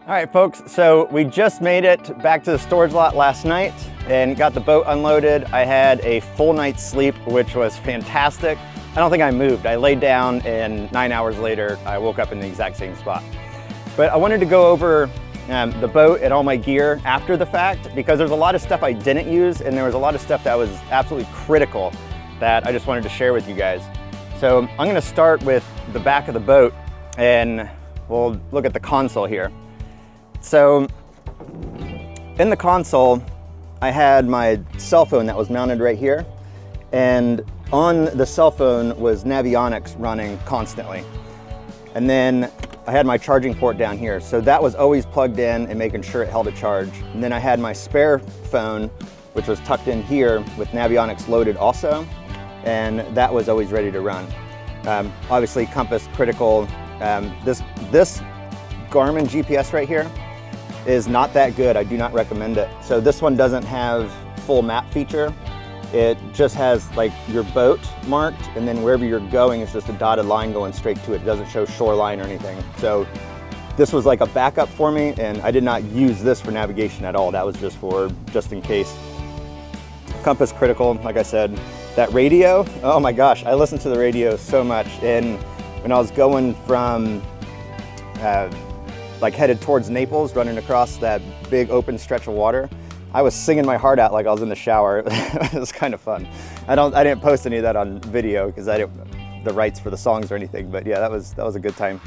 All right, folks, so we just made it back to the storage lot last night and got the boat unloaded. I had a full night's sleep, which was fantastic. I don't think I moved. I laid down and 9 hours later, I woke up in the exact same spot. But I wanted to go over the boat and all my gear after the fact because there's a lot of stuff I didn't use and there was a lot of stuff that was absolutely critical that I just wanted to share with you guys. So I'm gonna start with the back of the boat and we'll look at the console here. So in the console, I had my cell phone that was mounted right here, and on the cell phone was Navionics running constantly. And then I had my charging port down here, so that was always plugged in and making sure it held a charge. And then I had my spare phone, which was tucked in here with Navionics loaded also, and that was always ready to run. Obviously compass critical. This Garmin GPS right here is not that good. I do not recommend it. So this one doesn't have full map feature. It just has like your boat marked, and then wherever you're going is just a dotted line going straight to it. It doesn't show shoreline or anything. So this was like a backup for me, and I did not use this for navigation at all. That was just in case. Compass critical, like I said. That radio, oh my gosh, I listened to the radio so much. And when I was going from like headed towards Naples, running across that big open stretch of water, I was singing my heart out like I was in the shower. It was kind of fun. I didn't post any of that on video because I didn't the rights for the songs or anything, but yeah, that was a good time.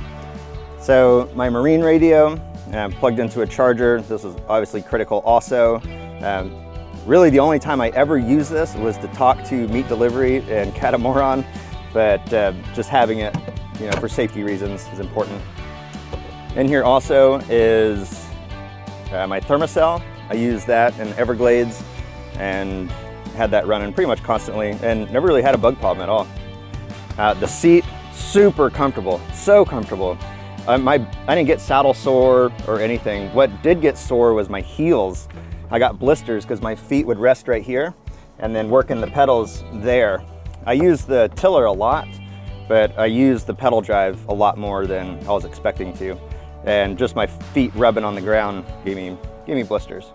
So my marine radio, plugged into a charger. This is obviously critical also. Really the only time I ever used this was to talk to meat delivery and catamaran, but just having it, for safety reasons is important. In here also is my thermocell. I used that in Everglades and had that running pretty much constantly and never really had a bug problem at all. The seat, super comfortable, so comfortable. I didn't get saddle sore or anything. What did get sore was my heels. I got blisters because my feet would rest right here and then working the pedals there. I used the tiller a lot, but I used the pedal drive a lot more than I was expecting to. And just my feet rubbing on the ground gave me blisters.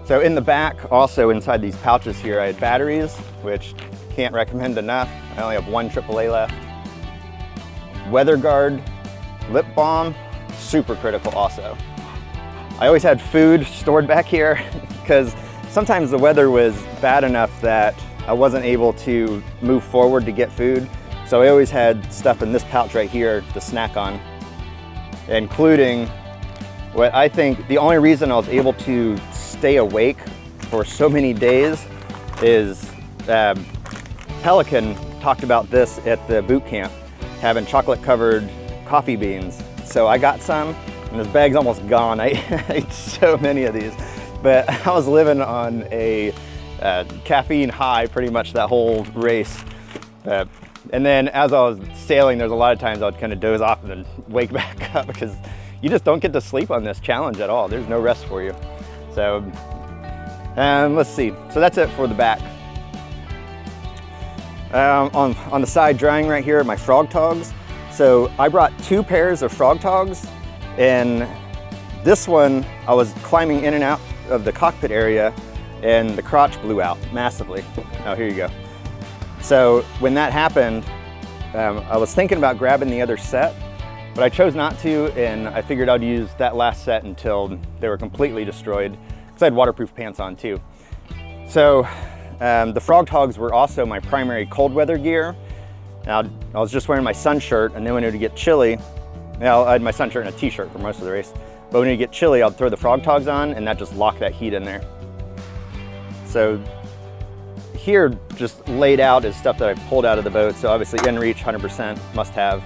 So in the back, also inside these pouches here, I had batteries, which can't recommend enough. I only have one AAA left. Weather guard, lip balm, super critical also. I always had food stored back here because sometimes the weather was bad enough that I wasn't able to move forward to get food. So I always had stuff in this pouch right here to snack on, including what I think the only reason I was able to stay awake for so many days is Pelican talked about this at the boot camp, having chocolate covered coffee beans. So I got some and this bag's almost gone. I ate so many of these, but I was living on a caffeine high pretty much that whole race. And then as I was sailing, there's a lot of times I would kind of doze off and then wake back up because you just don't get to sleep on this challenge at all. There's no rest for you. So let's see. So that's it for the back. On the side drying right here, my frog togs. So I brought 2 pairs of frog togs, and this one I was climbing in and out of the cockpit area and the crotch blew out massively. Oh, here you go. So when that happened, I was thinking about grabbing the other set, but I chose not to, and I figured I'd use that last set until they were completely destroyed, because I had waterproof pants on too. So the frog togs were also my primary cold weather gear. Now, I was just wearing my sun shirt, and then when it would get chilly, I had my sun shirt and a t-shirt for most of the race, but when it would get chilly, I'd throw the frog togs on, and that just locked that heat in there. So here, just laid out is stuff that I pulled out of the boat. So obviously inReach, 100% must have.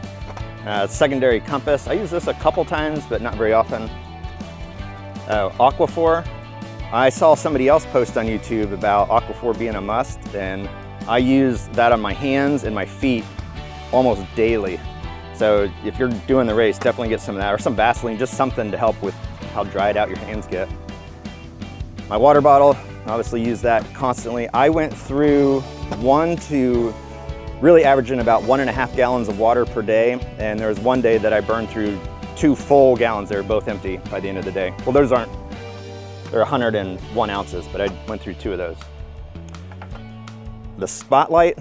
Secondary compass, I use this a couple times, but not very often. Aquaphor, I saw somebody else post on YouTube about Aquaphor being a must, and I use that on my hands and my feet almost daily. So if you're doing the race, definitely get some of that, or some Vaseline, just something to help with how dried out your hands get. My water bottle, obviously use that constantly. I went through really averaging about 1.5 gallons of water per day, and there was one day that I burned through 2 full gallons. They were both empty by the end of the day. Well, those aren't, they're 101 ounces, but I went through 2 of those. The spotlight,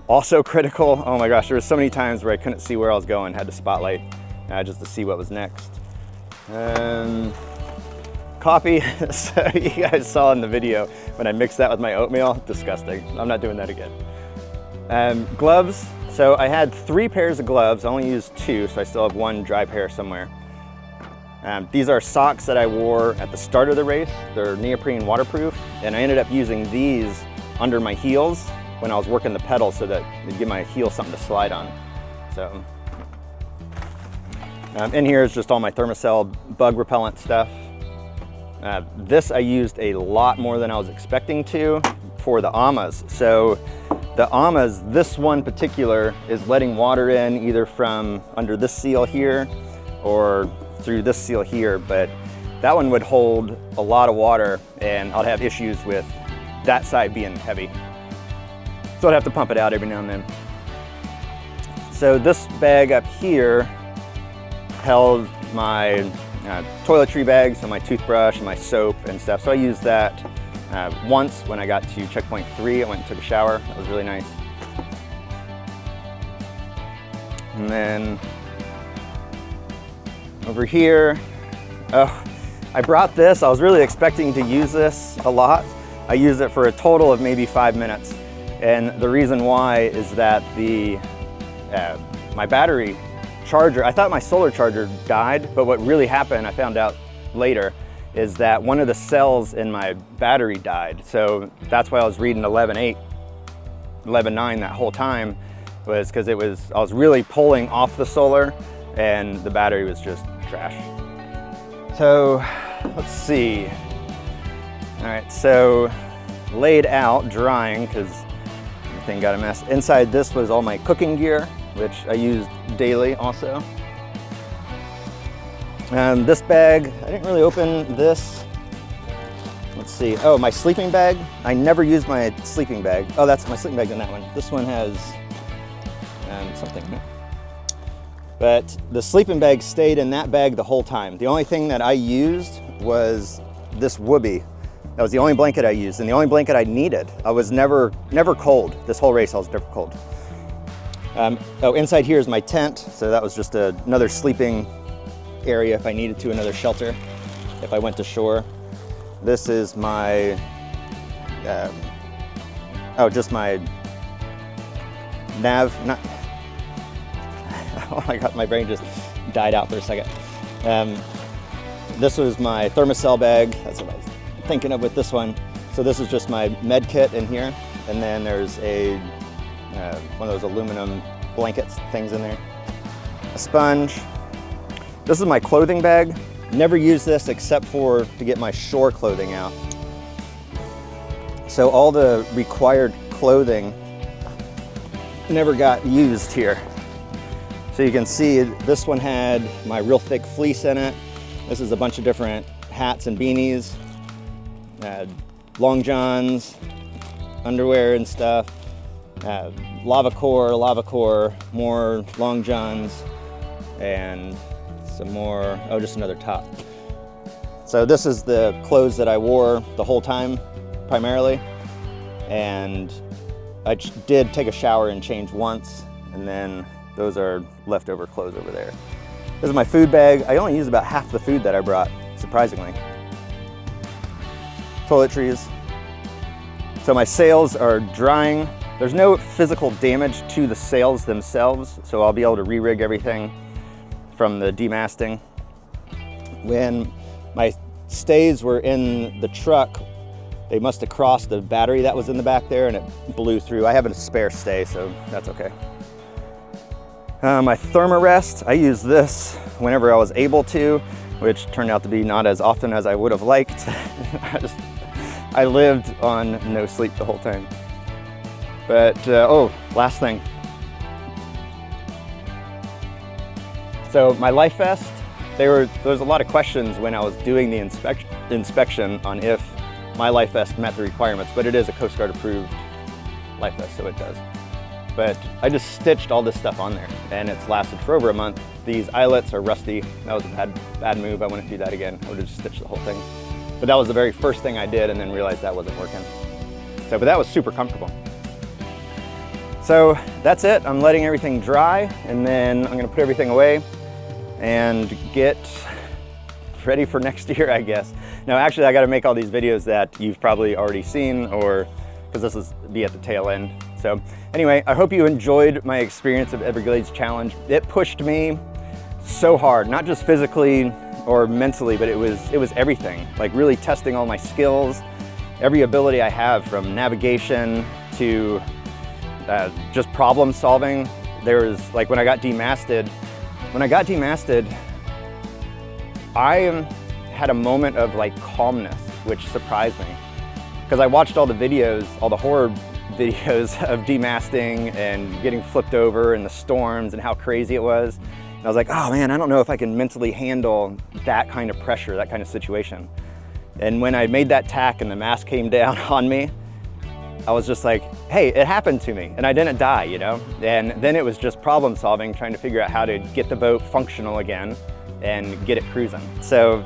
also critical. Oh my gosh, there were so many times where I couldn't see where I was going, had to spotlight just to see what was next. Coffee, so you guys saw in the video when I mixed that with my oatmeal, disgusting. I'm not doing that again. Gloves, so I had 3 pairs of gloves. I only used 2, so I still have 1 dry pair somewhere. These are socks that I wore at the start of the race. They're neoprene waterproof, and I ended up using these under my heels when I was working the pedal so that it'd give my heel something to slide on. So, in here is just all my Thermacell bug repellent stuff. This I used a lot more than I was expecting to for the AMAs. So the AMAs, this one particular is letting water in either from under this seal here or through this seal here, but that one would hold a lot of water and I'd have issues with that side being heavy. So I'd have to pump it out every now and then. So this bag up here held my toiletry bags, so my toothbrush and my soap and stuff. So I used that once when I got to checkpoint 3. I went and took a shower. That was really nice. And then over here, I brought this. I was really expecting to use this a lot. I used it for a total of maybe 5 minutes. And the reason why is that my battery charger, I thought my solar charger died, but what really happened, I found out later, is that one of the cells in my battery died. So that's why I was reading 11.8, 11.9 that whole time, was because I was really pulling off the solar and the battery was just trash. So let's see. All right, so laid out, drying, because everything got a mess. Inside this was all my cooking gear, which I used daily also. And this bag, I didn't really open this. Let's see, oh, my sleeping bag. I never used my sleeping bag. Oh, that's my sleeping bag in that one. This one has something in it. But the sleeping bag stayed in that bag the whole time. The only thing that I used was this Whoopee. That was the only blanket I used and the only blanket I needed. I was never cold. This whole race I was never cold. Oh, inside here is my tent. So that was just another sleeping area if I needed to, another shelter if I went to shore. This is my, just my nav, not, oh my God, my brain just died out for a second. This was my Thermacell bag. That's what I was thinking of with this one. So this is just my med kit in here. And then there's one of those aluminum blankets things in there. A sponge. This is my clothing bag. Never use this except for to get my shore clothing out. So all the required clothing never got used here. So you can see this one had my real thick fleece in it. This is a bunch of different hats and beanies, long johns, underwear and stuff, lava core, more long johns, and some more, oh, just another top. So this is the clothes that I wore the whole time, primarily. And I did take a shower and change once, and then those are leftover clothes over there. This is my food bag. I only used about half the food that I brought, surprisingly. Toiletries. So my sails are drying. There's no physical damage to the sails themselves, so I'll be able to re-rig everything from the demasting. When my stays were in the truck, they must have crossed the battery that was in the back there and it blew through. I have a spare stay, so that's okay. My Thermarest, I use this whenever I was able to, which turned out to be not as often as I would have liked. I lived on no sleep the whole time. But, oh, last thing. So my life vest, there was a lot of questions when I was doing the inspection on if my life vest met the requirements, but it is a Coast Guard approved life vest, so it does. but I just stitched all this stuff on there, and it's lasted for over a month. These eyelets are rusty. That was a bad move. I wouldn't do that again. I would have just stitched the whole thing. But that was the very first thing I did, and then realized that wasn't working. So, but that was super comfortable. So that's it. I'm letting everything dry, and then I'm gonna put everything away and get ready for next year, I guess. No, actually, I gotta make all these videos that you've probably already seen, or because this will be at the tail end. So anyway, I hope you enjoyed my experience of Everglades Challenge. It pushed me so hard, not just physically or mentally, but it was everything. Like really testing all my skills, every ability I have, from navigation to just problem solving. There was, like, when I got demasted, I had a moment of like calmness, which surprised me. Because I watched all the videos, all the horror videos of demasting and getting flipped over and the storms and how crazy it was. And I was like, oh man, I don't know if I can mentally handle that kind of pressure, that kind of situation. And when I made that tack and the mast came down on me, I was just like, hey, it happened to me and I didn't die, you know? And then it was just problem solving, trying to figure out how to get the boat functional again and get it cruising. So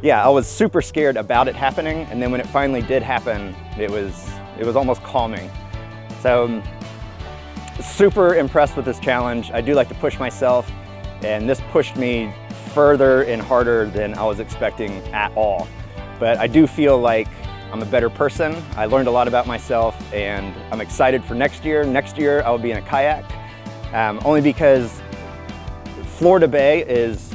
yeah, I was super scared about it happening. And then when it finally did happen, it was almost calming. So super impressed with this challenge. I do like to push myself, and this pushed me further and harder than I was expecting at all. But I do feel like I'm a better person. I learned a lot about myself, and I'm excited for next year. Next year, I'll be in a kayak, only because Florida Bay is,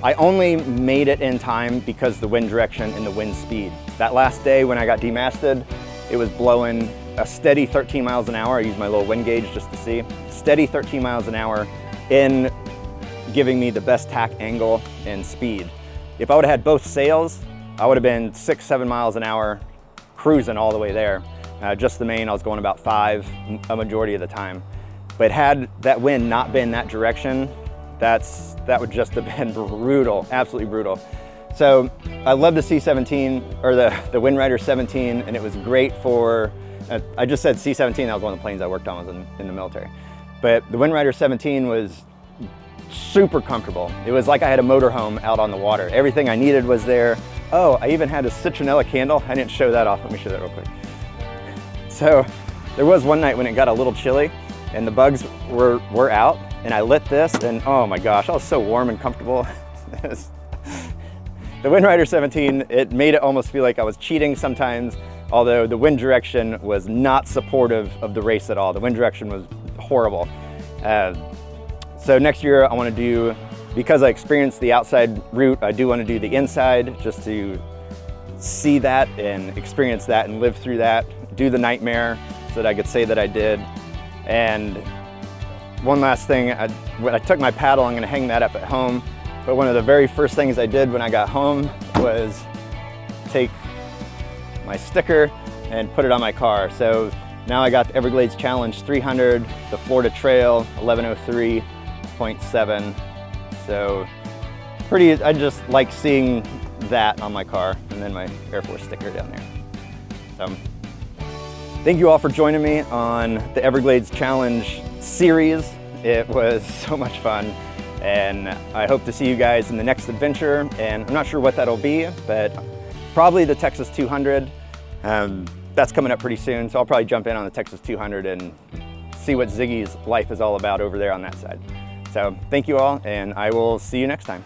I only made it in time because the wind direction and the wind speed. That last day when I got demasted, it was blowing a steady 13 miles an hour. I used my little wind gauge just to see. Steady 13 miles an hour in giving me the best tack angle and speed. If I would have had both sails, I would have been 6-7 miles an hour cruising all the way there. Just the main, I was going about 5 a majority of the time. But had that wind not been that direction, that would just have been brutal, absolutely brutal. So I love the C-17, or the Wind Rider 17, and it was great for, I just said C-17, that was one of the planes I worked on, was in the military. But the Wind Rider 17 was super comfortable. It was like I had a motorhome out on the water. Everything I needed was there. Oh, I even had a citronella candle. I didn't show that off. Let me show that real quick. So there was one night when it got a little chilly and the bugs were out, and I lit this, and oh my gosh, I was so warm and comfortable. The Wind Rider 17, it made it almost feel like I was cheating sometimes, although the wind direction was not supportive of the race at all. The wind direction was horrible. So next year I want to do, because I experienced the outside route, I do want to do the inside, just to see that and experience that and live through that, do the nightmare so that I could say that I did. And one last thing, when I took my paddle, I'm going to hang that up at home, but one of the very first things I did when I got home was take my sticker and put it on my car. So now I got the Everglades Challenge 300, the Florida Trail 1103.7. So I just like seeing that on my car, and then my Air Force sticker down there. So thank you all for joining me on the Everglades Challenge series. It was so much fun, and I hope to see you guys in the next adventure. And I'm not sure what that'll be, but probably the Texas 200. That's coming up pretty soon, so I'll probably jump in on the Texas 200 and see what Ziggy's life is all about over there on that side. So thank you all, and I will see you next time.